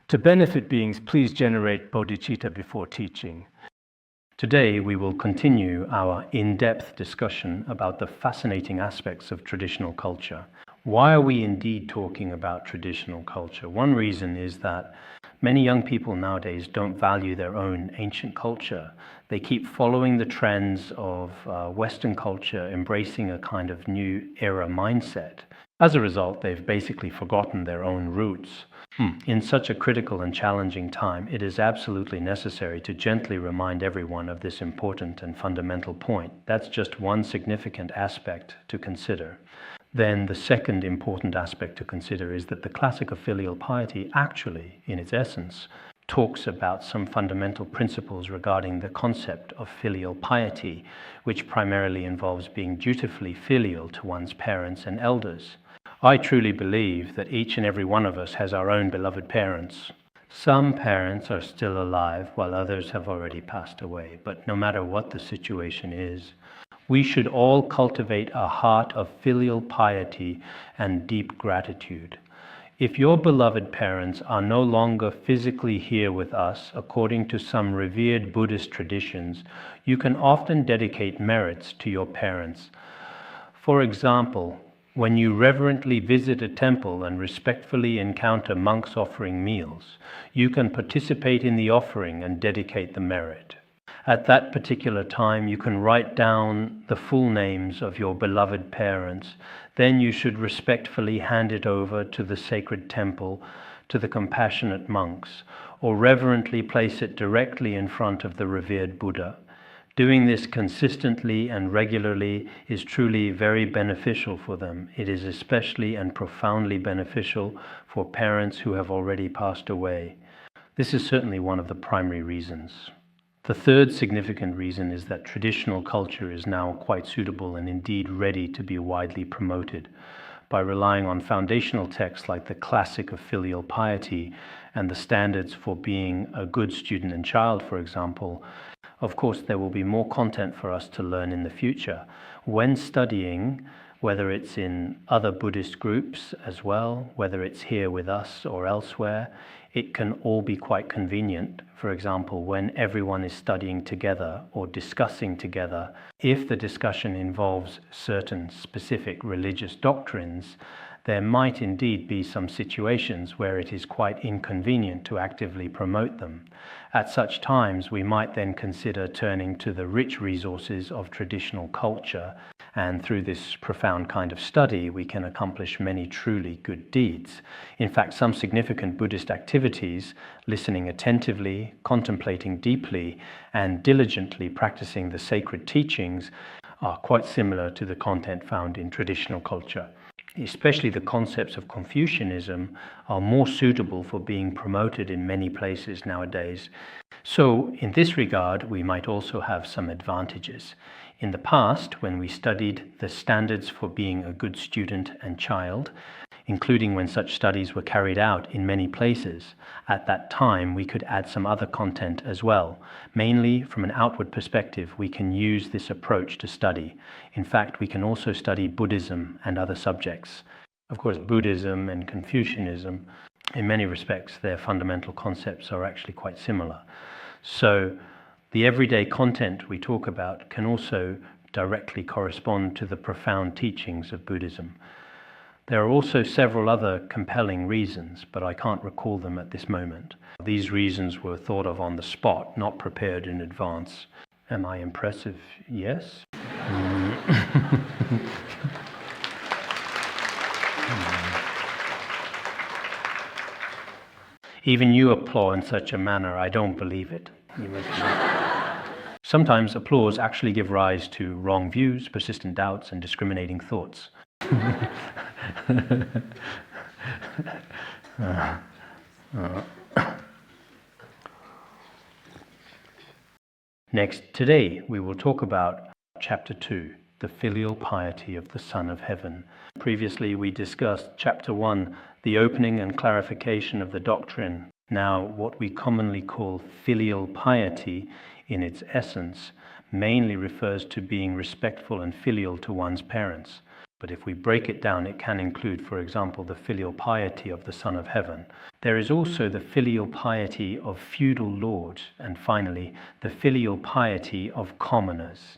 To benefit beings, please generate bodhicitta before teaching. Today we will continue our in-depth discussion about the fascinating aspects of traditional culture. Why are we indeed talking about traditional culture? One reason is that many young people nowadays don't value their own ancient culture. They keep following the trends of Western culture, embracing a kind of new era mindset. As a result, they've basically forgotten their own roots. In such a critical and challenging time, it is absolutely necessary to gently remind everyone of this important and fundamental point. That's just one significant aspect to consider. Then the second important aspect to consider is that the classic of filial piety actually, in its essence, talks about some fundamental principles regarding the concept of filial piety, which primarily involves being dutifully filial to one's parents and elders. I truly believe that each and every one of us has our own beloved parents. Some parents are still alive while others have already passed away, but no matter what the situation is, we should all cultivate a heart of filial piety and deep gratitude. If your beloved parents are no longer physically here with us, according to some revered Buddhist traditions, you can often dedicate merits to your parents. For example, when you reverently visit a temple and respectfully encounter monks offering meals, you can participate in the offering and dedicate the merit. At that particular time, you can write down the full names of your beloved parents. Then you should respectfully hand it over to the sacred temple, to the compassionate monks, or reverently place it directly in front of the revered Buddha. Doing this consistently and regularly is truly very beneficial for them. It is especially and profoundly beneficial for parents who have already passed away. This is certainly one of the primary reasons. The third significant reason is that traditional culture is now quite suitable and indeed ready to be widely promoted. By relying on foundational texts like the classic of filial piety and the standards for being a good student and child, for example, of course, there will be more content for us to learn in the future. When studying, whether it's in other Buddhist groups as well, whether it's here with us or elsewhere, it can all be quite convenient. For example, when everyone is studying together or discussing together, if the discussion involves certain specific religious doctrines, there might indeed be some situations where it is quite inconvenient to actively promote them. At such times, we might then consider turning to the rich resources of traditional culture, and through this profound kind of study, we can accomplish many truly good deeds. In fact, some significant Buddhist activities, listening attentively, contemplating deeply, and diligently practicing the sacred teachings, are quite similar to the content found in traditional culture. Especially the concepts of Confucianism are more suitable for being promoted in many places nowadays. So, in this regard, we might also have some advantages. In the past, when we studied the standards for being a good student and child, including when such studies were carried out in many places, at that time we could add some other content as well. Mainly from an outward perspective, we can use this approach to study. In fact, we can also study Buddhism and other subjects. Of course, Buddhism and Confucianism, in many respects, their fundamental concepts are actually quite similar. So the everyday content we talk about can also directly correspond to the profound teachings of Buddhism. There are also several other compelling reasons, but I can't recall them at this moment. These reasons were thought of on the spot, not prepared in advance. Am I impressive? Yes? Even you applaud in such a manner, I don't believe it. Sometimes applause actually gives rise to wrong views, persistent doubts, and discriminating thoughts. Next, today we will talk about Chapter 2, the filial piety of the Son of Heaven. Previously we discussed Chapter 1, the opening and clarification of the doctrine Now, what we commonly call filial piety, in its essence, mainly refers to being respectful and filial to one's parents. But if we break it down, it can include, for example, the filial piety of the Son of Heaven. There is also the filial piety of feudal lords, and finally, the filial piety of commoners.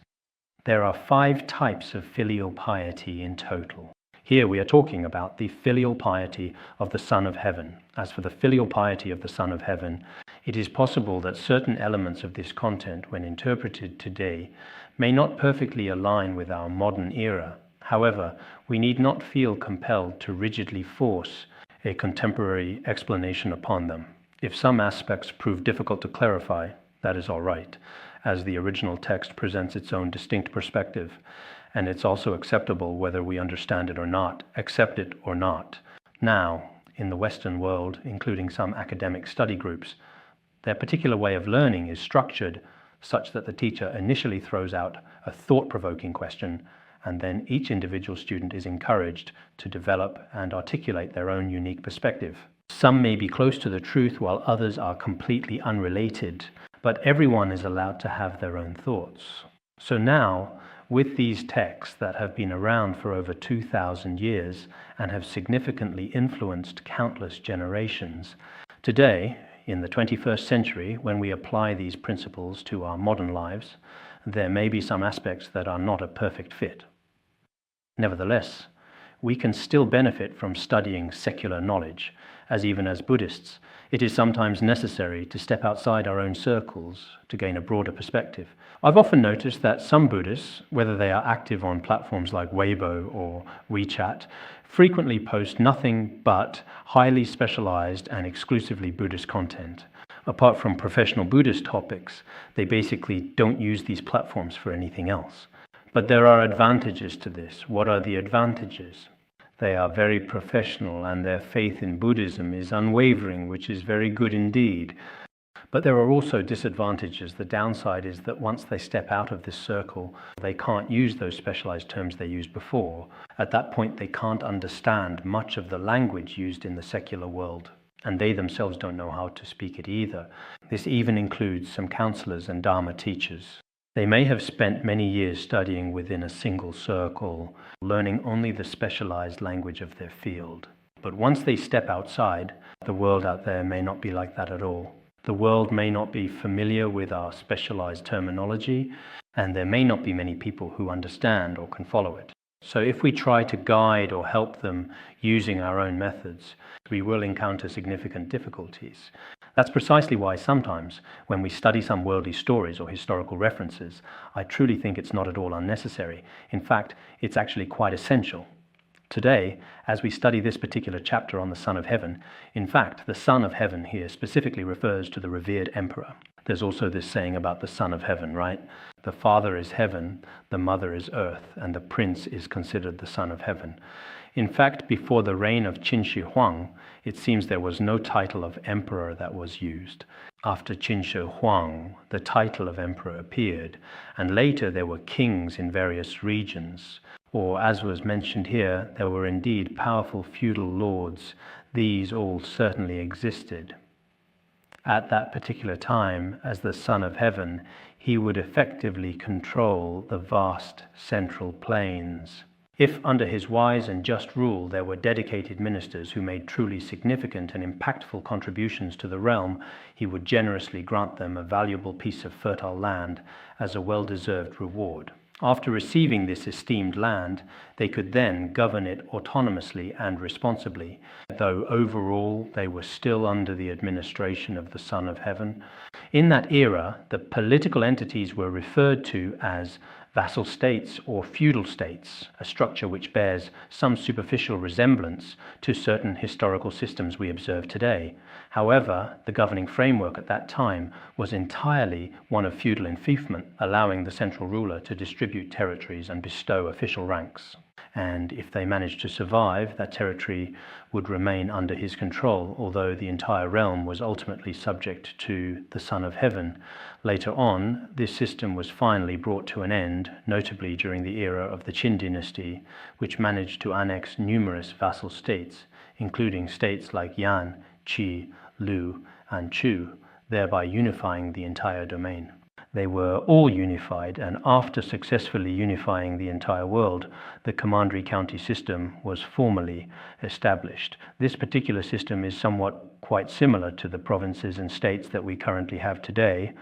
There are 5 types of filial piety in total. Here we are talking about the filial piety of the Son of Heaven. As for the filial piety of the Son of Heaven, it is possible that certain elements of this content, when interpreted today, may not perfectly align with our modern era. However, we need not feel compelled to rigidly force a contemporary explanation upon them. If some aspects prove difficult to clarify, that is all right, as the original text presents its own distinct perspective, and it's also acceptable whether we understand it or not, accept it or not. Now, in the Western world, including some academic study groups, their particular way of learning is structured such that the teacher initially throws out a thought-provoking question, and then each individual student is encouraged to develop and articulate their own unique perspective. Some may be close to the truth while others are completely unrelated, but everyone is allowed to have their own thoughts. So now, with these texts that have been around for over 2,000 years and have significantly influenced countless generations, today, in the 21st century, when we apply these principles to our modern lives, there may be some aspects that are not a perfect fit. Nevertheless, we can still benefit from studying secular knowledge, as even as Buddhists, it is sometimes necessary to step outside our own circles to gain a broader perspective. I've often noticed that some Buddhists, whether they are active on platforms like Weibo or WeChat, frequently post nothing but highly specialized and exclusively Buddhist content. Apart from professional Buddhist topics, they basically don't use these platforms for anything else. But there are advantages to this. What are the advantages? They are very professional and their faith in Buddhism is unwavering, which is very good indeed. But there are also disadvantages. The downside is that once they step out of this circle, they can't use those specialized terms they used before. At that point, they can't understand much of the language used in the secular world, and they themselves don't know how to speak it either. This even includes some counselors and Dharma teachers. They may have spent many years studying within a single circle, learning only the specialized language of their field. But once they step outside, the world out there may not be like that at all. The world may not be familiar with our specialized terminology, and there may not be many people who understand or can follow it. So if we try to guide or help them using our own methods, we will encounter significant difficulties. That's precisely why sometimes, when we study some worldly stories or historical references, I truly think it's not at all unnecessary. In fact, it's actually quite essential. Today, as we study this particular chapter on the Son of Heaven, in fact, the Son of Heaven here specifically refers to the revered emperor. There's also this saying about the Son of Heaven, right? The Father is heaven, the Mother is earth, and the Prince is considered the Son of Heaven. In fact, before the reign of Qin Shi Huang, it seems there was no title of emperor that was used. After Qin Shi Huang, the title of emperor appeared, and later there were kings in various regions. Or, as was mentioned here, there were indeed powerful feudal lords. These all certainly existed. At that particular time, as the Son of Heaven, he would effectively control the vast central plains. If under his wise and just rule there were dedicated ministers who made truly significant and impactful contributions to the realm, he would generously grant them a valuable piece of fertile land as a well-deserved reward. After receiving this esteemed land, they could then govern it autonomously and responsibly, though overall they were still under the administration of the Son of Heaven. In that era, the political entities were referred to as vassal states or feudal states, a structure which bears some superficial resemblance to certain historical systems we observe today. However, the governing framework at that time was entirely one of feudal enfeoffment, allowing the central ruler to distribute territories and bestow official ranks. And if they managed to survive, that territory would remain under his control, although the entire realm was ultimately subject to the Son of Heaven. Later on, this system was finally brought to an end, notably during the era of the Qin dynasty, which managed to annex numerous vassal states, including states like Yan, Qi, Lu, and Chu, thereby unifying the entire domain. They were all unified, and after successfully unifying the entire world, the commandery county system was formally established. This particular system is somewhat quite similar to the provinces and states that we currently have today,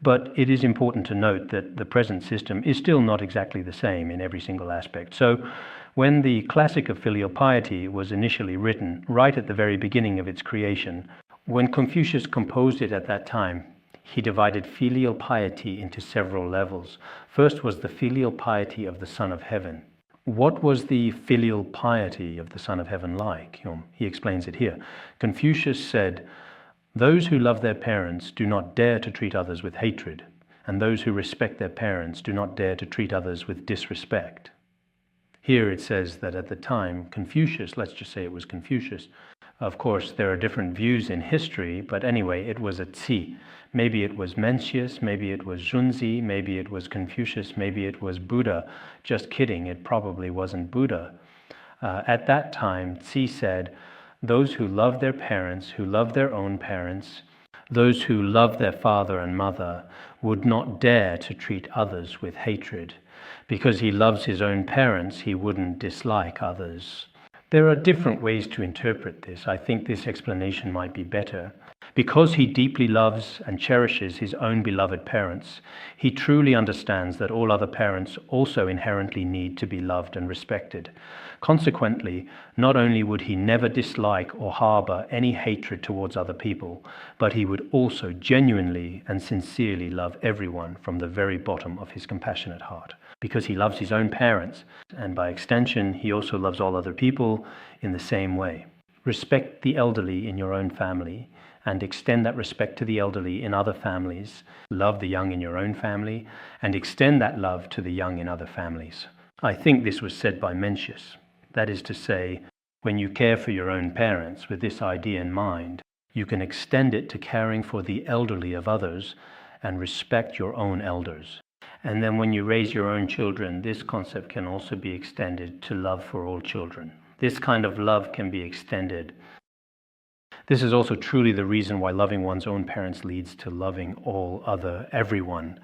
but it is important to note that the present system is still not exactly the same in every single aspect. So when the classic of filial piety was initially written, right at the very beginning of its creation, when Confucius composed it at that time, he divided filial piety into several levels. First was the filial piety of the Son of Heaven. What was the filial piety of the Son of Heaven like? He explains it here. Confucius said, "Those who love their parents do not dare to treat others with hatred, and those who respect their parents do not dare to treat others with disrespect." Here it says that at the time, Confucius, let's just say it was Confucius, of course there are different views in history, but anyway, it was a Tzi. Maybe it was Mencius, maybe it was Junzi, maybe it was Confucius, maybe it was Buddha. Just kidding, it probably wasn't Buddha. At that time, Tzi said, those who love their parents, who love their own parents, those who love their father and mother, would not dare to treat others with hatred. Because he loves his own parents, he wouldn't dislike others. There are different ways to interpret this. I think this explanation might be better. Because he deeply loves and cherishes his own beloved parents, he truly understands that all other parents also inherently need to be loved and respected. Consequently, not only would he never dislike or harbor any hatred towards other people, but he would also genuinely and sincerely love everyone from the very bottom of his compassionate heart. Because he loves his own parents, and by extension, he also loves all other people in the same way. Respect the elderly in your own family, and extend that respect to the elderly in other families. Love the young in your own family, and extend that love to the young in other families. I think this was said by Mencius. That is to say, when you care for your own parents with this idea in mind, you can extend it to caring for the elderly of others and respect your own elders. And then when you raise your own children, this concept can also be extended to love for all children. This kind of love can be extended. This is also truly the reason why loving one's own parents leads to loving everyone.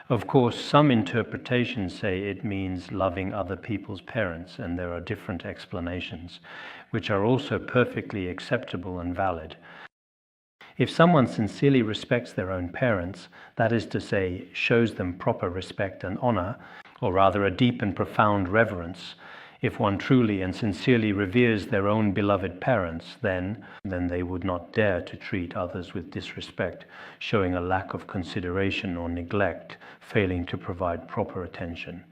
Of course, some interpretations say it means loving other people's parents, and there are different explanations, which are also perfectly acceptable and valid. If someone sincerely respects their own parents, that is to say, shows them proper respect and honor, or rather a deep and profound reverence, if one truly and sincerely reveres their own beloved parents, then they would not dare to treat others with disrespect, showing a lack of consideration or neglect, failing to provide proper attention.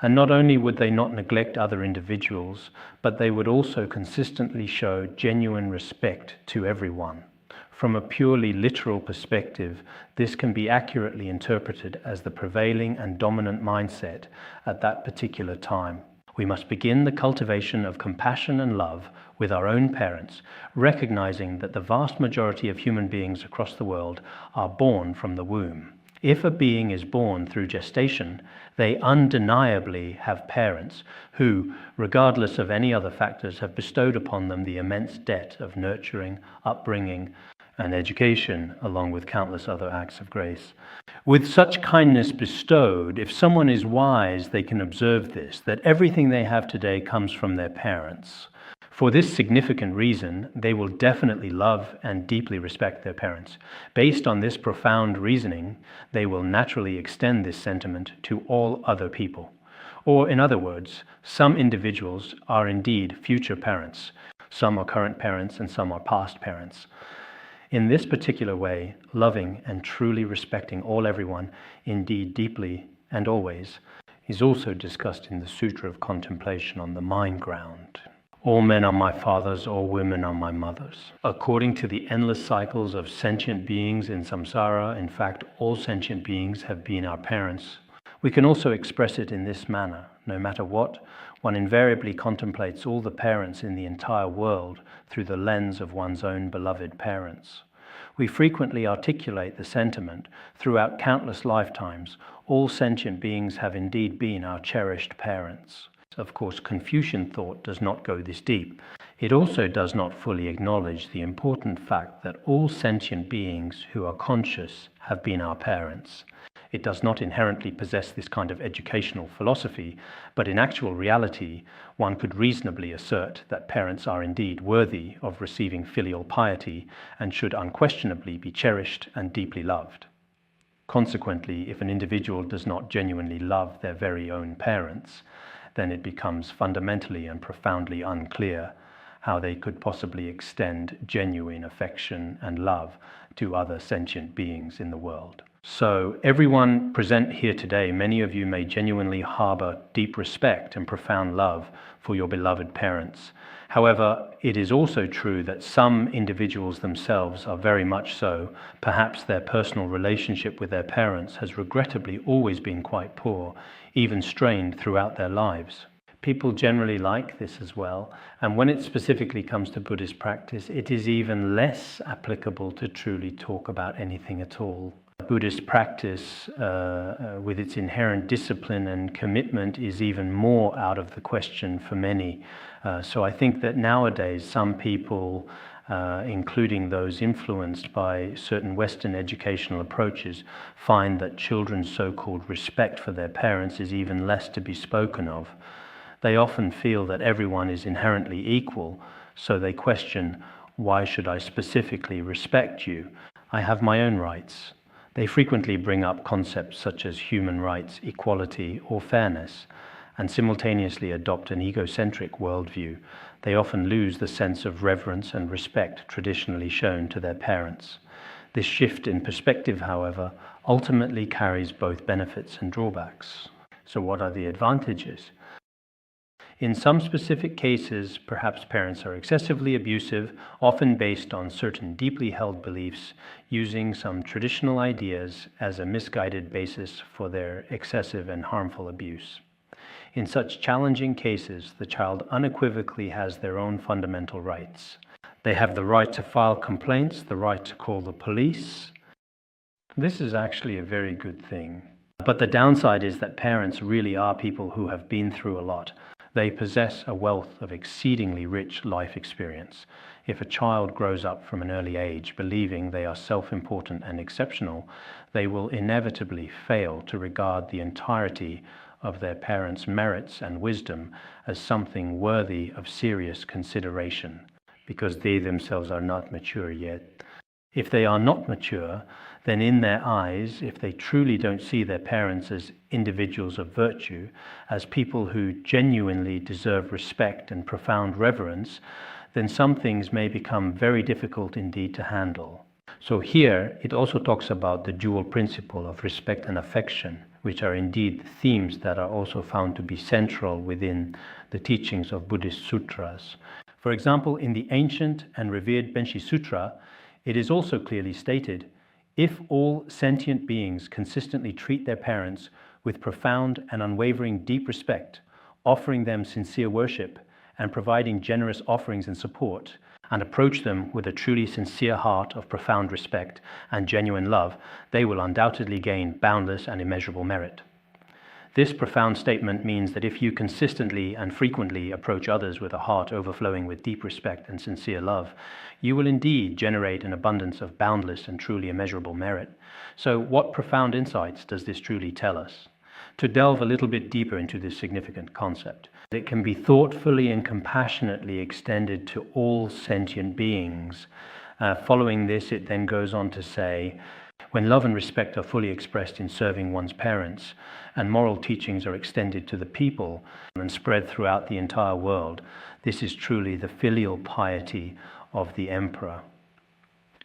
And not only would they not neglect other individuals, but they would also consistently show genuine respect to everyone. From a purely literal perspective, this can be accurately interpreted as the prevailing and dominant mindset at that particular time. We must begin the cultivation of compassion and love with our own parents, recognizing that the vast majority of human beings across the world are born from the womb. If a being is born through gestation, they undeniably have parents who, regardless of any other factors, have bestowed upon them the immense debt of nurturing, upbringing, and education, along with countless other acts of grace. With such kindness bestowed, if someone is wise, they can observe this, that everything they have today comes from their parents. For this significant reason, they will definitely love and deeply respect their parents. Based on this profound reasoning, they will naturally extend this sentiment to all other people. Or in other words, some individuals are indeed future parents. Some are current parents and some are past parents. In this particular way, loving and truly respecting everyone, indeed deeply and always, is also discussed in the Sutra of Contemplation on the Mind Ground. All men are my fathers, all women are my mothers. According to the endless cycles of sentient beings in samsara, in fact, all sentient beings have been our parents. We can also express it in this manner. No matter what, one invariably contemplates all the parents in the entire world through the lens of one's own beloved parents. We frequently articulate the sentiment, throughout countless lifetimes, all sentient beings have indeed been our cherished parents. Of course, Confucian thought does not go this deep. It also does not fully acknowledge the important fact that all sentient beings who are conscious have been our parents. It does not inherently possess this kind of educational philosophy, but in actual reality, one could reasonably assert that parents are indeed worthy of receiving filial piety and should unquestionably be cherished and deeply loved. Consequently, if an individual does not genuinely love their very own parents, then it becomes fundamentally and profoundly unclear how they could possibly extend genuine affection and love to other sentient beings in the world. So, everyone present here today, many of you may genuinely harbor deep respect and profound love for your beloved parents. However, it is also true that some individuals themselves are very much so. Perhaps their personal relationship with their parents has regrettably always been quite poor, even strained throughout their lives. People generally like this as well, and when it specifically comes to Buddhist practice, it is even less applicable to truly talk about anything at all. Buddhist practice, with its inherent discipline and commitment, is even more out of the question for many. So I think that nowadays some people, including those influenced by certain Western educational approaches, find that children's so-called respect for their parents is even less to be spoken of. They often feel that everyone is inherently equal, so they question, why should I specifically respect you? I have my own rights. They frequently bring up concepts such as human rights, equality, or fairness, and simultaneously adopt an egocentric worldview. They often lose the sense of reverence and respect traditionally shown to their parents. This shift in perspective, however, ultimately carries both benefits and drawbacks. So what are the advantages? In some specific cases, perhaps parents are excessively abusive, often based on certain deeply held beliefs, using some traditional ideas as a misguided basis for their excessive and harmful abuse. In such challenging cases, the child unequivocally has their own fundamental rights. They have the right to file complaints, the right to call the police. This is actually a very good thing. But the downside is that parents really are people who have been through a lot. They possess a wealth of exceedingly rich life experience. If a child grows up from an early age believing they are self-important and exceptional, they will inevitably fail to regard the entirety of their parents' merits and wisdom as something worthy of serious consideration, because they themselves are not mature yet. If they are not mature, then in their eyes, if they truly don't see their parents as individuals of virtue, as people who genuinely deserve respect and profound reverence, then some things may become very difficult indeed to handle. So here, it also talks about the dual principle of respect and affection, which are indeed themes that are also found to be central within the teachings of Buddhist sutras. For example, in the ancient and revered Benshi Sutra, it is also clearly stated, if all sentient beings consistently treat their parents with profound and unwavering deep respect, offering them sincere worship and providing generous offerings and support, and approach them with a truly sincere heart of profound respect and genuine love, they will undoubtedly gain boundless and immeasurable merit. This profound statement means that if you consistently and frequently approach others with a heart overflowing with deep respect and sincere love, you will indeed generate an abundance of boundless and truly immeasurable merit. So what profound insights does this truly tell us? To delve a little bit deeper into this significant concept, it can be thoughtfully and compassionately extended to all sentient beings. Following this, it then goes on to say, when love and respect are fully expressed in serving one's parents, and moral teachings are extended to the people and spread throughout the entire world, this is truly the filial piety of the emperor.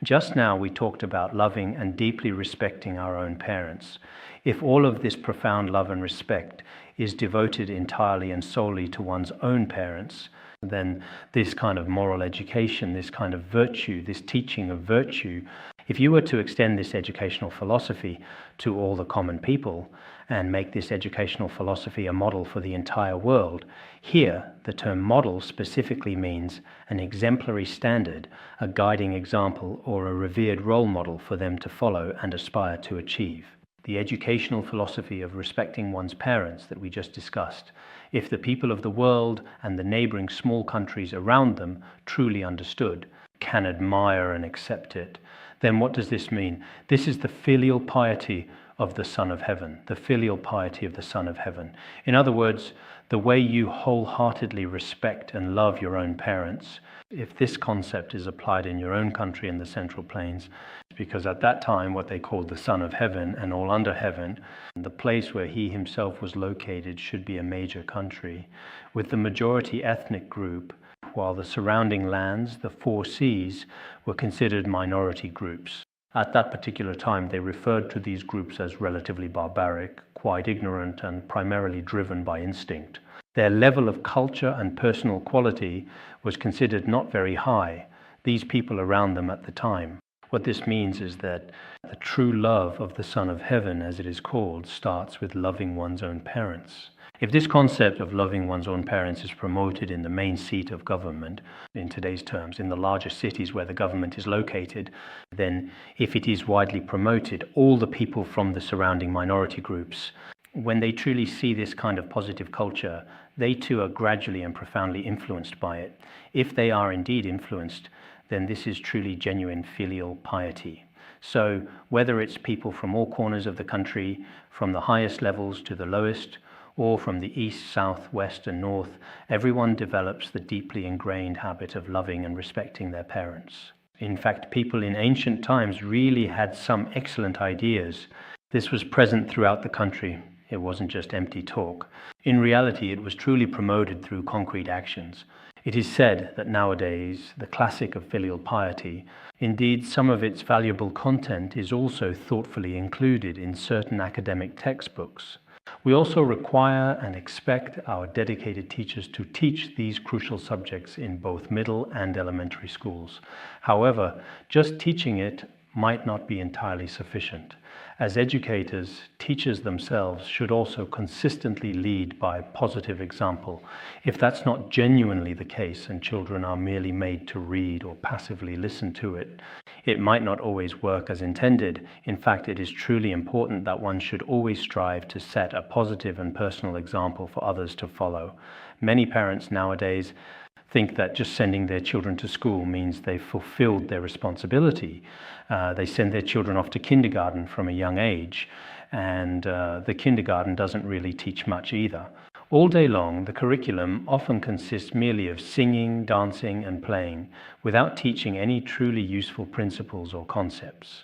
Just now we talked about loving and deeply respecting our own parents. If all of this profound love and respect is devoted entirely and solely to one's own parents, then this kind of moral education, this kind of virtue, this teaching of virtue, if you were to extend this educational philosophy to all the common people and make this educational philosophy a model for the entire world, here the term model specifically means an exemplary standard, a guiding example, or a revered role model for them to follow and aspire to achieve. the educational philosophy of respecting one's parents that we just discussed, if the people of the world and the neighboring small countries around them truly understood, can admire and accept it, then what does this mean? This is the filial piety of the Son of Heaven, the filial piety of the Son of Heaven. In other words, the way you wholeheartedly respect and love your own parents, if this concept is applied in your own country in the Central Plains, because at that time what they called the Son of Heaven and all under heaven, the place where he himself was located should be a major country, with the majority ethnic group, while the surrounding lands, the four seas, were considered minority groups. At that particular time, they referred to these groups as relatively barbaric, quite ignorant, and primarily driven by instinct. Their level of culture and personal quality was considered not very high, these people around them at the time. What this means is that the true love of the Son of Heaven, as it is called, starts with loving one's own parents. If this concept of loving one's own parents is promoted in the main seat of government, in today's terms, in the larger cities where the government is located, then if it is widely promoted, all the people from the surrounding minority groups, when they truly see this kind of positive culture, they too are gradually and profoundly influenced by it. If they are indeed influenced, then this is truly genuine filial piety. So whether it's people from all corners of the country, from the highest levels to the lowest, or from the east, south, west, and north, everyone develops the deeply ingrained habit of loving and respecting their parents. In fact, people in ancient times really had some excellent ideas. This was present throughout the country. It wasn't just empty talk. In reality, it was truly promoted through concrete actions. It is said that nowadays, the classic of filial piety, indeed some of its valuable content is also thoughtfully included in certain academic textbooks. We also require and expect our dedicated teachers to teach these crucial subjects in both middle and elementary schools. However, just teaching it might not be entirely sufficient. As educators, teachers themselves should also consistently lead by positive example. If that's not genuinely the case and children are merely made to read or passively listen to it, it might not always work as intended. In fact, it is truly important that one should always strive to set a positive and personal example for others to follow. Many parents nowadays think that just sending their children to school means they've fulfilled their responsibility. They send their children off to kindergarten from a young age, and the kindergarten doesn't really teach much either. All day long, the curriculum often consists merely of singing, dancing, and playing, without teaching any truly useful principles or concepts.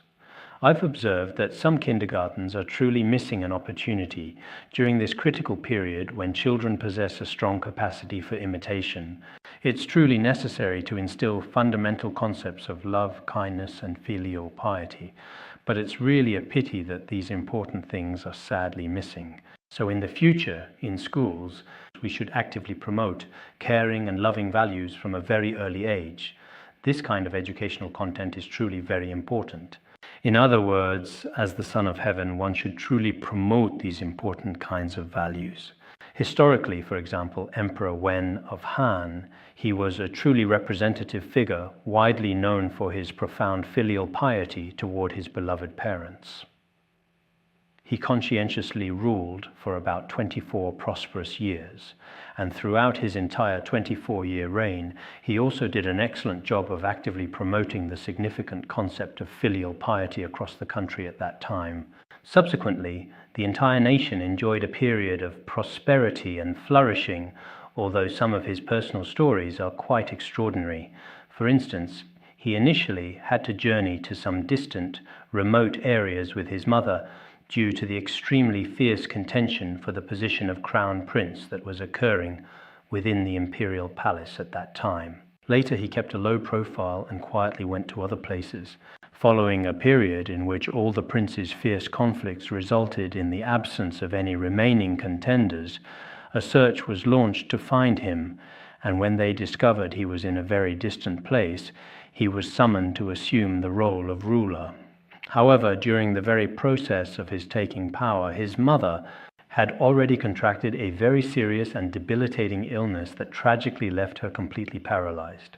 I've observed that some kindergartens are truly missing an opportunity during this critical period when children possess a strong capacity for imitation. It's truly necessary to instill fundamental concepts of love, kindness, and filial piety, but it's really a pity that these important things are sadly missing. So in the future, in schools, we should actively promote caring and loving values from a very early age. This kind of educational content is truly very important. In other words, as the Son of Heaven, one should truly promote these important kinds of values. Historically, for example, Emperor Wen of Han, he was a truly representative figure, widely known for his profound filial piety toward his beloved parents. He conscientiously ruled for about 24 prosperous years, and throughout his entire 24-year reign, he also did an excellent job of actively promoting the significant concept of filial piety across the country at that time. Subsequently, the entire nation enjoyed a period of prosperity and flourishing, although some of his personal stories are quite extraordinary. For instance, he initially had to journey to some distant, remote areas with his mother, due to the extremely fierce contention for the position of crown prince that was occurring within the imperial palace at that time. Later he kept a low profile and quietly went to other places. Following a period in which all the prince's fierce conflicts resulted in the absence of any remaining contenders, a search was launched to find him, and when they discovered he was in a very distant place, he was summoned to assume the role of ruler. However, during the very process of his taking power, his mother had already contracted a very serious and debilitating illness that tragically left her completely paralyzed.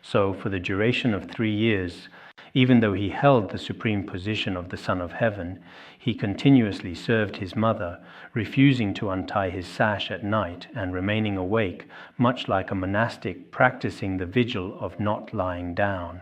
So, for the duration of 3 years, Even though he held the supreme position of the Son of Heaven, he continuously served his mother, refusing to untie his sash at night and remaining awake, much like a monastic practicing the vigil of not lying down.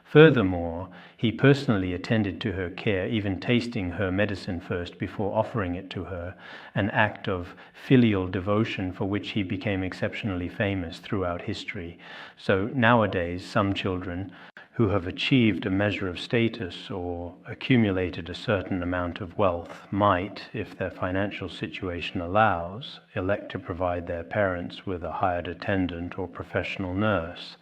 Furthermore, he personally attended to her care, even tasting her medicine first before offering it to her, an act of filial devotion for which he became exceptionally famous throughout history. So nowadays, some children who have achieved a measure of status or accumulated a certain amount of wealth might, if their financial situation allows, elect to provide their parents with a hired attendant or professional nurse,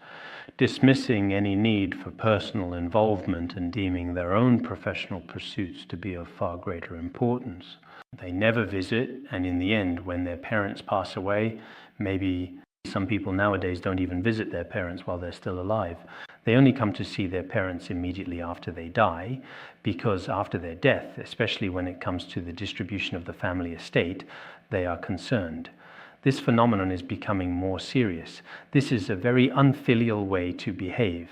dismissing any need for personal involvement and deeming their own professional pursuits to be of far greater importance. They never visit, and in the end, when their parents pass away, maybe some people nowadays don't even visit their parents while they're still alive. They only come to see their parents immediately after they die, because after their death, especially when it comes to the distribution of the family estate, they are concerned. This phenomenon is becoming more serious. This is a very unfilial way to behave.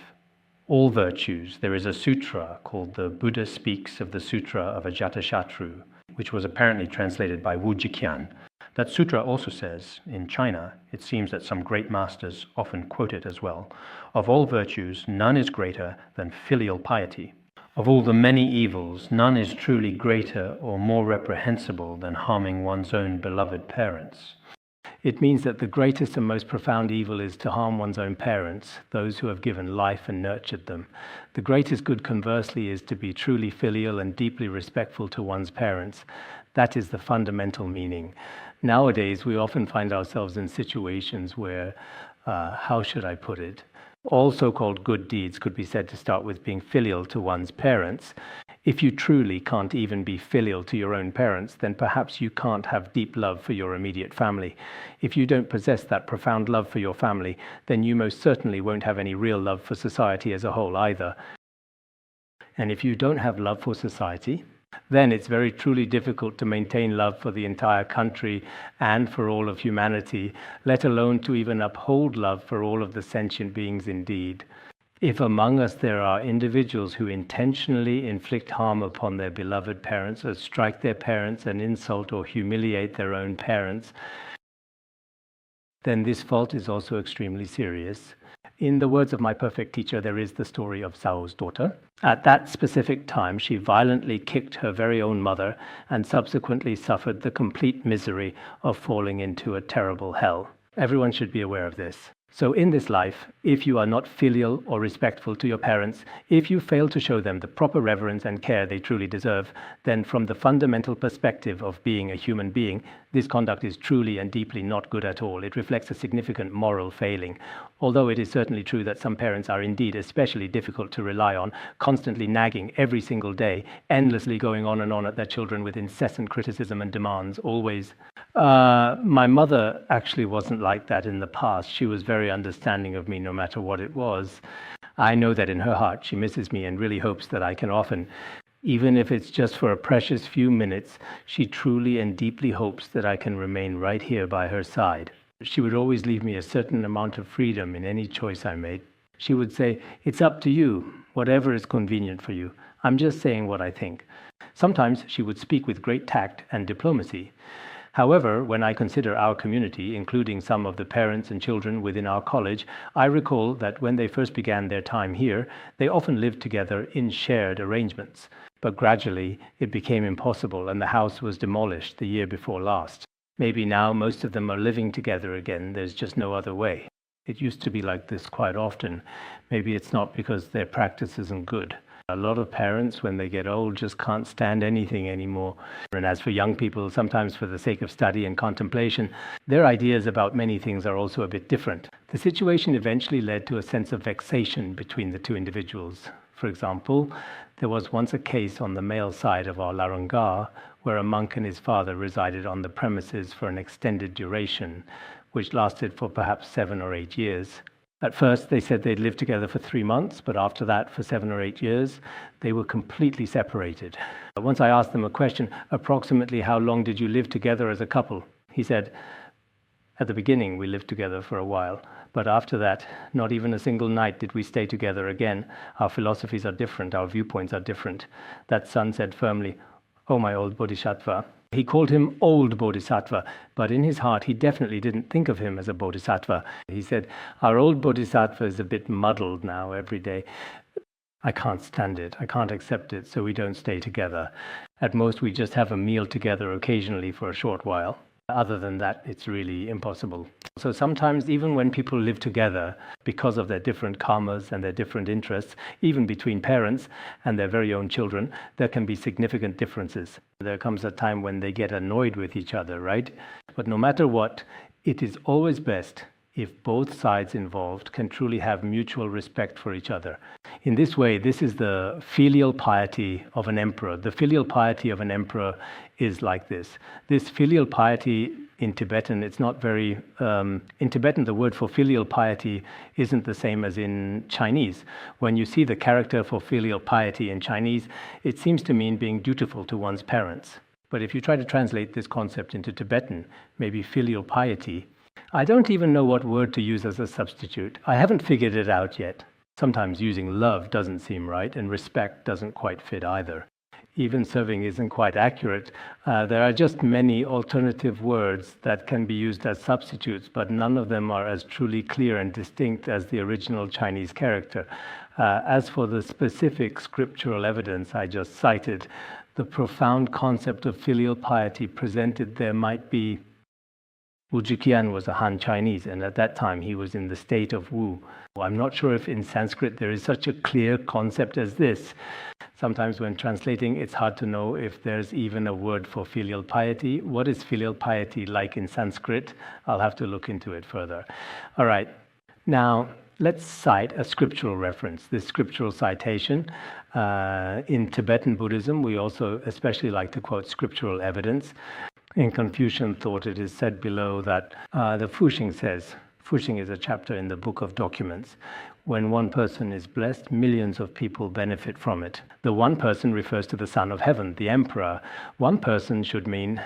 All virtues, there is a sutra called the Buddha Speaks of the Sutra of Ajatashatru, which was apparently translated by Wu Jiqian. That sutra also says, in China, it seems that some great masters often quote it as well, of all virtues, none is greater than filial piety. Of all the many evils, none is truly greater or more reprehensible than harming one's own beloved parents. It means that the greatest and most profound evil is to harm one's own parents, those who have given life and nurtured them. The greatest good, conversely, is to be truly filial and deeply respectful to one's parents. That is the fundamental meaning. Nowadays, we often find ourselves in situations where, how should I put it? All so-called good deeds could be said to start with being filial to one's parents. If you truly can't even be filial to your own parents, then perhaps you can't have deep love for your immediate family. If you don't possess that profound love for your family, then you most certainly won't have any real love for society as a whole either. And if you don't have love for society, then it's very truly difficult to maintain love for the entire country and for all of humanity, let alone to even uphold love for all of the sentient beings indeed. If among us there are individuals who intentionally inflict harm upon their beloved parents, or strike their parents and insult or humiliate their own parents, then this fault is also extremely serious. In the words of my perfect teacher, there is the story of Sao's daughter. At that specific time, she violently kicked her very own mother and subsequently suffered the complete misery of falling into a terrible hell. Everyone should be aware of this. So in this life, if you are not filial or respectful to your parents, if you fail to show them the proper reverence and care they truly deserve, then from the fundamental perspective of being a human being, this conduct is truly and deeply not good at all. It reflects a significant moral failing. Although it is certainly true that some parents are indeed especially difficult to rely on, constantly nagging every single day, endlessly going on and on at their children with incessant criticism and demands, always. My mother actually wasn't like that in the past. She was very understanding of me no matter what it was. I know that in her heart she misses me and really hopes that I can often, even if it's just for a precious few minutes, she truly and deeply hopes that I can remain right here by her side. She would always leave me a certain amount of freedom in any choice I made. She would say, "It's up to you, whatever is convenient for you. I'm just saying what I think." Sometimes she would speak with great tact and diplomacy. However, when I consider our community, including some of the parents and children within our college, I recall that when they first began their time here, they often lived together in shared arrangements. But gradually, it became impossible and the house was demolished the year before last. Maybe now most of them are living together again. There's just no other way. It used to be like this quite often. Maybe it's not because their practice isn't good. A lot of parents, when they get old, just can't stand anything anymore. And as for young people, sometimes for the sake of study and contemplation, their ideas about many things are also a bit different. The situation eventually led to a sense of vexation between the two individuals. For example, there was once a case on the male side of our Larungar where a monk and his father resided on the premises for an extended duration, which lasted for perhaps 7 or 8 years. At first, they said they'd lived together for 3 months, but after that, for 7 or 8 years, they were completely separated. Once I asked them a question, approximately how long did you live together as a couple? He said, At the beginning, we lived together for a while, but after that, not even a single night did we stay together again. Our philosophies are different, our viewpoints are different. That son said firmly, "Oh, my old bodhisattva." He called him old bodhisattva, but in his heart, he definitely didn't think of him as a bodhisattva. He said, "Our old bodhisattva is a bit muddled now every day. I can't stand it. I can't accept it, so we don't stay together. At most, we just have a meal together occasionally for a short while. Other than that, it's really impossible." So sometimes, even when people live together, because of their different karmas and their different interests, even between parents and their very own children, there can be significant differences. There comes a time when they get annoyed with each other, right? But no matter what, it is always best if both sides involved can truly have mutual respect for each other. In this way, this is the filial piety of an emperor. The filial piety of an emperor is like this. This filial piety in Tibetan, it's not very... in Tibetan, the word for filial piety isn't the same as in Chinese. When you see the character for filial piety in Chinese, it seems to mean being dutiful to one's parents. But if you try to translate this concept into Tibetan, maybe filial piety, I don't even know what word to use as a substitute. I haven't figured it out yet. Sometimes using love doesn't seem right, and respect doesn't quite fit either. Even serving isn't quite accurate. There are just many alternative words that can be used as substitutes, but none of them are as truly clear and distinct as the original Chinese character. As for the specific scriptural evidence I just cited, the profound concept of filial piety presented there might be... Wu Zhiqian was a Han Chinese, and at that time he was in the state of Wu. I'm not sure if in Sanskrit there is such a clear concept as this. Sometimes when translating, it's hard to know if there's even a word for filial piety. What is filial piety like in Sanskrit? I'll have to look into it further. All right, now let's cite a scriptural reference. This scriptural citation, in Tibetan Buddhism, we also especially like to quote scriptural evidence. In Confucian thought, it is said below that the Fuxing says, Fuxing is a chapter in the Book of Documents, when one person is blessed, millions of people benefit from it. The one person refers to the Son of Heaven, the Emperor. One person should mean...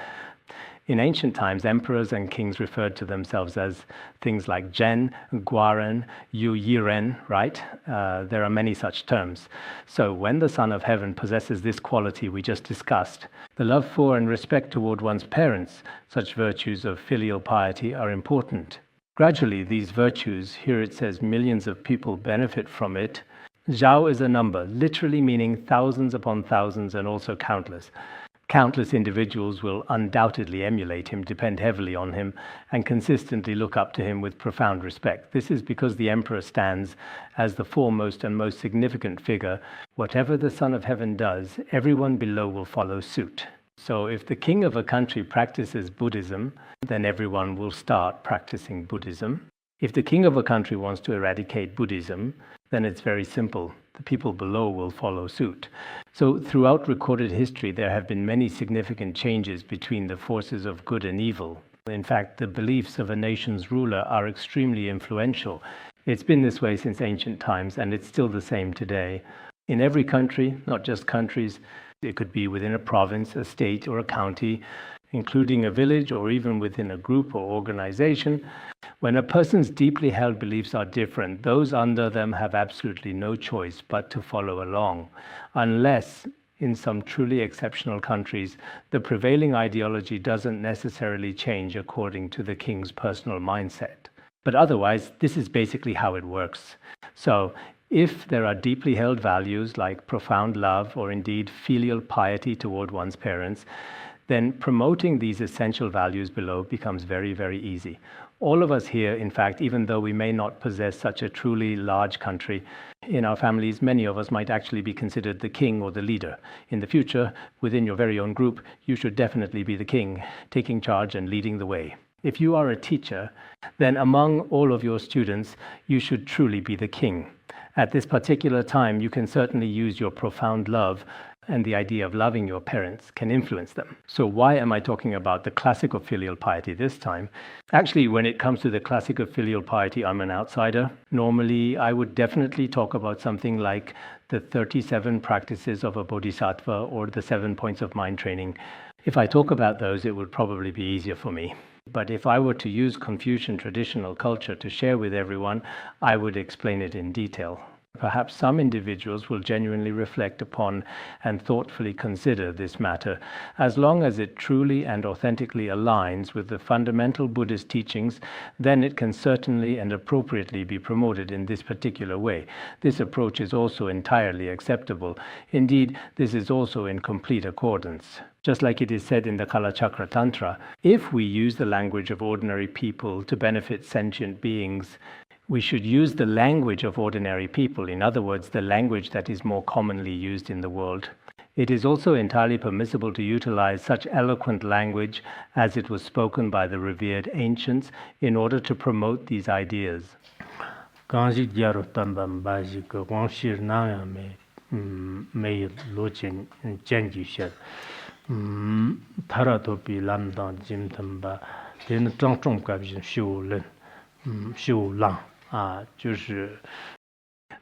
In ancient times, emperors and kings referred to themselves as things like Zhen, Guaren, Yu Yiren, right? There are many such terms. So when the Son of Heaven possesses this quality we just discussed, the love for and respect toward one's parents, such virtues of filial piety are important. Gradually, these virtues, here it says millions of people benefit from it. Zhao is a number, literally meaning thousands upon thousands and also countless. Countless individuals will undoubtedly emulate him, depend heavily on him, and consistently look up to him with profound respect. This is because the emperor stands as the foremost and most significant figure. Whatever the Son of Heaven does, everyone below will follow suit. So if the king of a country practices Buddhism, then everyone will start practicing Buddhism. If the king of a country wants to eradicate Buddhism, then it's very simple. The people below will follow suit. So throughout recorded history, there have been many significant changes between the forces of good and evil. In fact, the beliefs of a nation's ruler are extremely influential. It's been this way since ancient times, and it's still the same today. In every country, not just countries, it could be within a province, a state, or a county, including a village or even within a group or organization. When a person's deeply held beliefs are different, those under them have absolutely no choice but to follow along, unless, in some truly exceptional countries, the prevailing ideology doesn't necessarily change according to the king's personal mindset. But otherwise, this is basically how it works. So, if there are deeply held values like profound love or indeed filial piety toward one's parents, then promoting these essential values below becomes very, very easy. All of us here, in fact, even though we may not possess such a truly large country, in our families, many of us might actually be considered the king or the leader. In the future, within your very own group, you should definitely be the king, taking charge and leading the way. If you are a teacher, then among all of your students, you should truly be the king. At this particular time, you can certainly use your profound love, and the idea of loving your parents can influence them. So why am I talking about the classic of filial piety this time? Actually, when it comes to the classic of filial piety, I'm an outsider. Normally, I would definitely talk about something like the 37 practices of a bodhisattva or the 7 points of mind training. If I talk about those, it would probably be easier for me. But if I were to use Confucian traditional culture to share with everyone, I would explain it in detail. Perhaps some individuals will genuinely reflect upon and thoughtfully consider this matter, as long as it truly and authentically aligns with the fundamental Buddhist teachings. Then it can certainly and appropriately be promoted in this particular way. This approach is also entirely acceptable. Indeed, this is also in complete accordance. Just like it is said in the Kalachakra Tantra, if we use the language of ordinary people to benefit sentient beings, we should use the language of ordinary people, in other words, the language that is more commonly used in the world. It is also entirely permissible to utilize such eloquent language as it was spoken by the revered ancients in order to promote these ideas.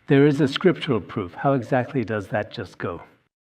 There is a scriptural proof. How exactly does that just go?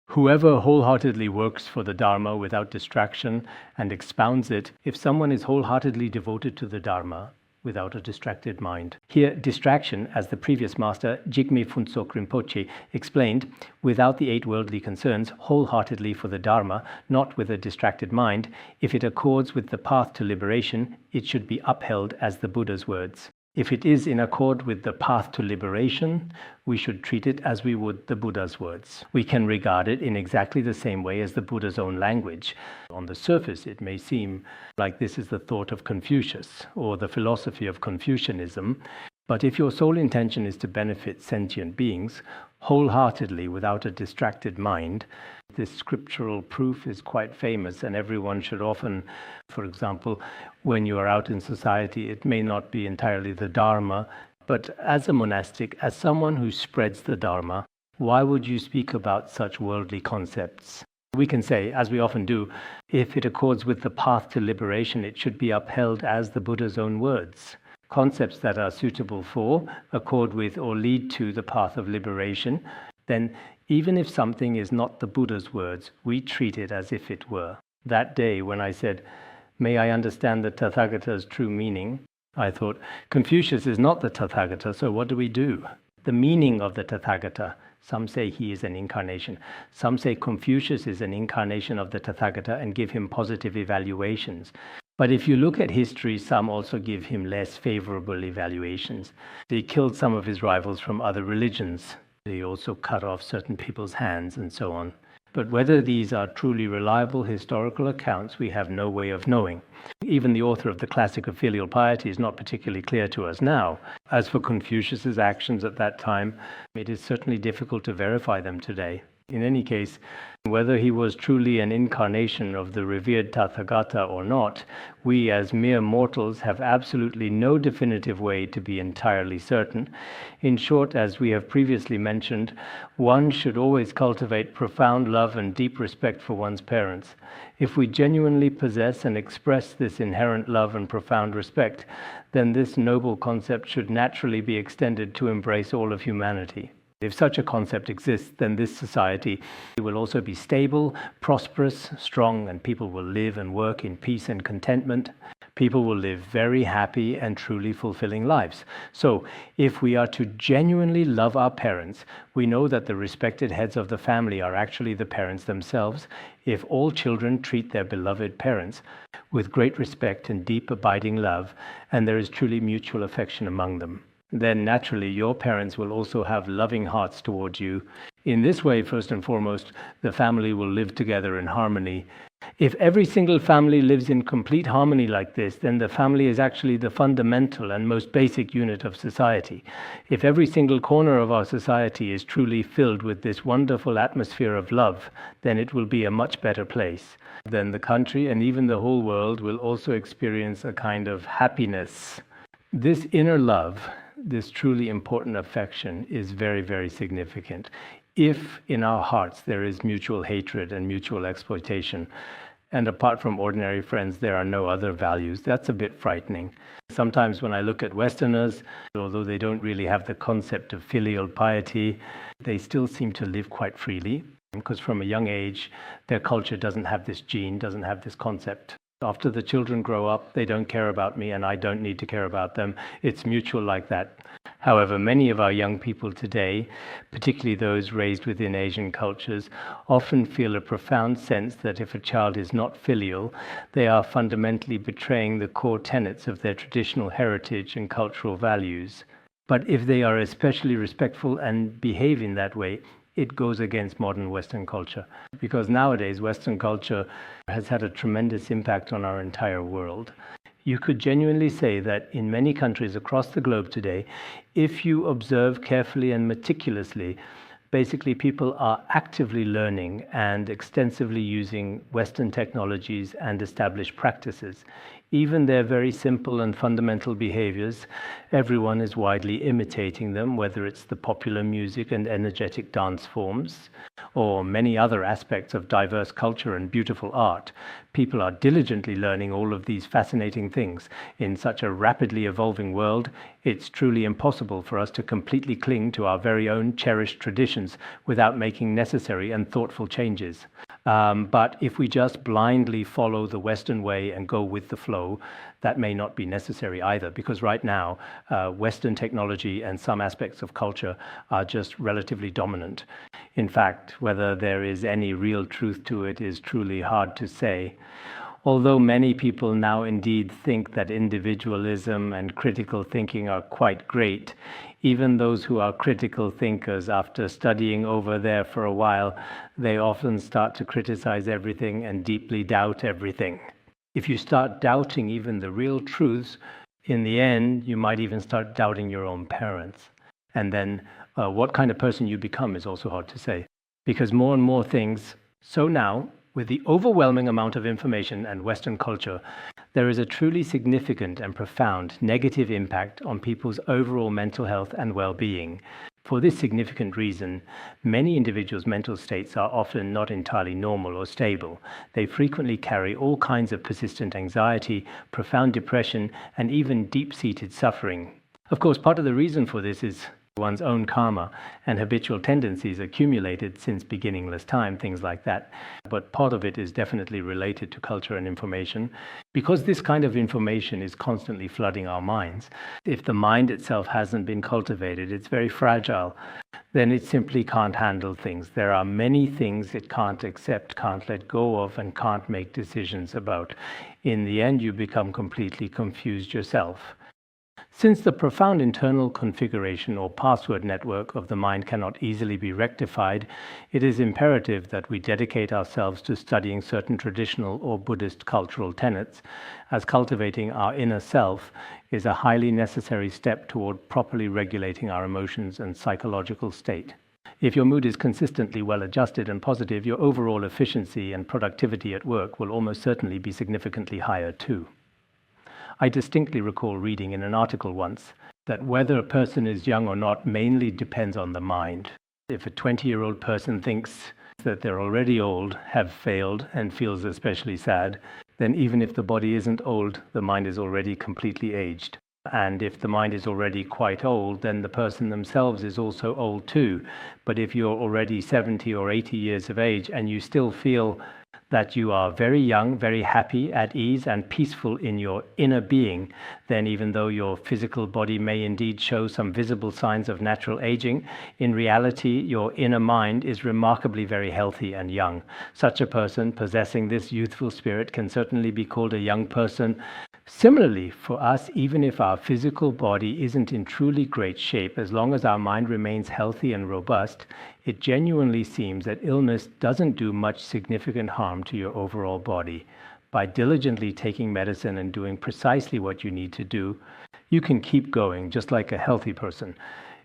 Whoever wholeheartedly works for the Dharma without distraction and expounds it, if someone is wholeheartedly devoted to the Dharma without a distracted mind. Here, distraction, as the previous master, Jigme Phuntsok Rinpoche, explained, without the 8 worldly concerns, wholeheartedly for the Dharma, not with a distracted mind, if it accords with the path to liberation, it should be upheld as the Buddha's words. If it is in accord with the path to liberation, we should treat it as we would the Buddha's words. We can regard it in exactly the same way as the Buddha's own language. On the surface, it may seem like this is the thought of Confucius or the philosophy of Confucianism, but if your sole intention is to benefit sentient beings, wholeheartedly without a distracted mind, this scriptural proof is quite famous, and everyone should often, for example, when you are out in society, it may not be entirely the Dharma, but as a monastic, as someone who spreads the Dharma, why would you speak about such worldly concepts? We can say, as we often do, if it accords with the path to liberation, it should be upheld as the Buddha's own words. Concepts that are suitable for, accord with, or lead to the path of liberation, then even if something is not the Buddha's words, we treat it as if it were. That day when I said, "May I understand the Tathagata's true meaning?" I thought, Confucius is not the Tathagata, so what do we do? The meaning of the Tathagata. Some say he is an incarnation. Some say Confucius is an incarnation of the Tathagata and give him positive evaluations. But if you look at history, some also give him less favorable evaluations. He killed some of his rivals from other religions. He also cut off certain people's hands and so on. But whether these are truly reliable historical accounts, we have no way of knowing. Even the author of the classic of Filial Piety is not particularly clear to us now. As for Confucius's actions at that time, it is certainly difficult to verify them today. In any case, whether he was truly an incarnation of the revered Tathagata or not, we as mere mortals have absolutely no definitive way to be entirely certain. In short, as we have previously mentioned, one should always cultivate profound love and deep respect for one's parents. If we genuinely possess and express this inherent love and profound respect, then this noble concept should naturally be extended to embrace all of humanity. If such a concept exists, then this society will also be stable, prosperous, strong, and people will live and work in peace and contentment. People will live very happy and truly fulfilling lives. So, if we are to genuinely love our parents, we know that the respected heads of the family are actually the parents themselves. If all children treat their beloved parents with great respect and deep abiding love, and there is truly mutual affection among them, then naturally your parents will also have loving hearts towards you. In this way, first and foremost, the family will live together in harmony. If every single family lives in complete harmony like this, then the family is actually the fundamental and most basic unit of society. If every single corner of our society is truly filled with this wonderful atmosphere of love, then it will be a much better place. Then the country and even the whole world will also experience a kind of happiness. This inner love, this truly important affection, is very, very significant. If in our hearts there is mutual hatred and mutual exploitation, and apart from ordinary friends there are no other values, that's a bit frightening. Sometimes when I look at Westerners, although they don't really have the concept of filial piety, they still seem to live quite freely, because from a young age their culture doesn't have this gene, doesn't have this concept After the children grow up, they don't care about me and I don't need to care about them. It's mutual like that. However, many of our young people today, particularly those raised within Asian cultures, often feel a profound sense that if a child is not filial, they are fundamentally betraying the core tenets of their traditional heritage and cultural values. But if they are especially respectful and behave in that way, it goes against modern Western culture. Because nowadays, Western culture has had a tremendous impact on our entire world. You could genuinely say that in many countries across the globe today, if you observe carefully and meticulously, basically people are actively learning and extensively using Western technologies and established practices. Even their very simple and fundamental behaviors, everyone is widely imitating them, whether it's the popular music and energetic dance forms, or many other aspects of diverse culture and beautiful art. People are diligently learning all of these fascinating things. In such a rapidly evolving world, it's truly impossible for us to completely cling to our very own cherished traditions without making necessary and thoughtful changes. But if we just blindly follow the Western way and go with the flow, that may not be necessary either, because right now, Western technology and some aspects of culture are just relatively dominant. In fact, whether there is any real truth to it is truly hard to say. Although many people now indeed think that individualism and critical thinking are quite great, even those who are critical thinkers, after studying over there for a while, they often start to criticize everything and deeply doubt everything. If you start doubting even the real truths, in the end, you might even start doubting your own parents. And then what kind of person you become is also hard to say. Because more and more things, so now, with the overwhelming amount of information and Western culture, there is a truly significant and profound negative impact on people's overall mental health and well-being. For this significant reason, many individuals' mental states are often not entirely normal or stable. They frequently carry all kinds of persistent anxiety, profound depression, and even deep-seated suffering. Of course, part of the reason for this is one's own karma and habitual tendencies accumulated since beginningless time, things like that. But part of it is definitely related to culture and information. Because this kind of information is constantly flooding our minds, if the mind itself hasn't been cultivated, it's very fragile, then it simply can't handle things. There are many things it can't accept, can't let go of, and can't make decisions about. In the end, you become completely confused yourself. Since the profound internal configuration or password network of the mind cannot easily be rectified, it is imperative that we dedicate ourselves to studying certain traditional or Buddhist cultural tenets, as cultivating our inner self is a highly necessary step toward properly regulating our emotions and psychological state. If your mood is consistently well adjusted and positive, your overall efficiency and productivity at work will almost certainly be significantly higher too. I distinctly recall reading in an article once that whether a person is young or not mainly depends on the mind. If a 20-year-old person thinks that they're already old, have failed, and feels especially sad, then even if the body isn't old, the mind is already completely aged. And if the mind is already quite old, then the person themselves is also old too. But if you're already 70 or 80 years of age and you still feel that you are very young, very happy, at ease, and peaceful in your inner being, then even though your physical body may indeed show some visible signs of natural aging, in reality, your inner mind is remarkably very healthy and young. Such a person possessing this youthful spirit can certainly be called a young person. Similarly, for us, even if our physical body isn't in truly great shape, as long as our mind remains healthy and robust, it genuinely seems that illness doesn't do much significant harm to your overall body. By diligently taking medicine and doing precisely what you need to do, you can keep going just like a healthy person.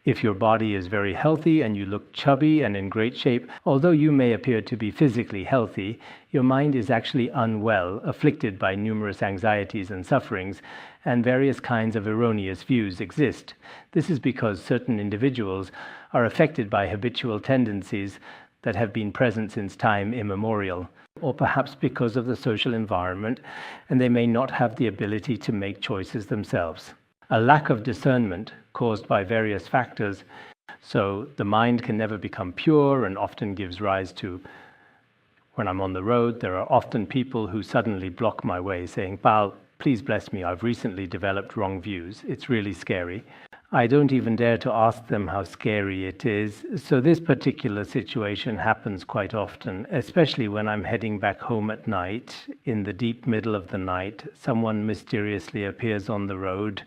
If your body is very healthy and you look chubby and in great shape, although you may appear to be physically healthy, your mind is actually unwell, afflicted by numerous anxieties and sufferings, and various kinds of erroneous views exist. This is because certain individuals are affected by habitual tendencies that have been present since time immemorial, or perhaps because of the social environment, and they may not have the ability to make choices themselves. A lack of discernment caused by various factors, so the mind can never become pure and often gives rise to When I'm on the road, there are often people who suddenly block my way saying, "Pal, please bless me, I've recently developed wrong views. It's really scary." I don't even dare to ask them how scary it is. So this particular situation happens quite often, especially when I'm heading back home at night. In the deep middle of the night, someone mysteriously appears on the road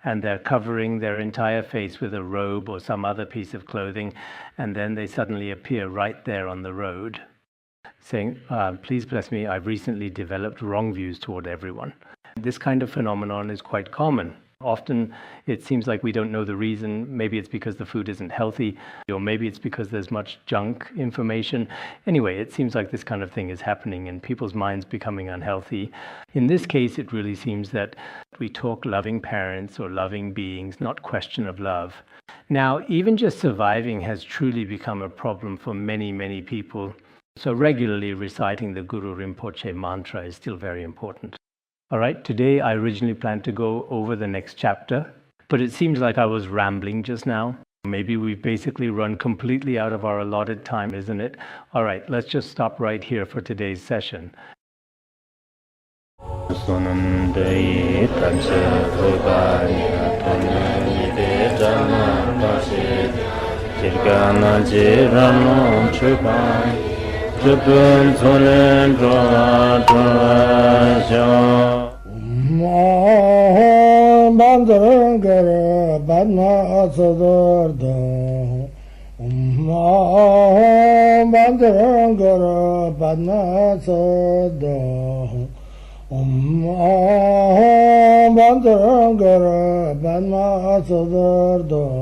and they're covering their entire face with a robe or some other piece of clothing, and then they suddenly appear right there on the road saying, "Please bless me, I've recently developed wrong views toward everyone." This kind of phenomenon is quite common. Often it seems like we don't know the reason. Maybe it's because the food isn't healthy, or maybe it's because there's much junk information. Anyway, it seems like this kind of thing is happening and people's minds becoming unhealthy. In this case, it really seems that we talk loving parents or loving beings, not question of love. Now, even just surviving has truly become a problem for many, many people. So regularly reciting the Guru Rinpoche mantra is still very important. All right, today I originally planned to go over the next chapter, but it seems like I was rambling just now. Maybe we've basically run completely out of our allotted time, isn't it? All right, let's just stop right here for today's session. Bandara Badna Sodargye Bandara Badna Sodargye Bandara Badna Sodargye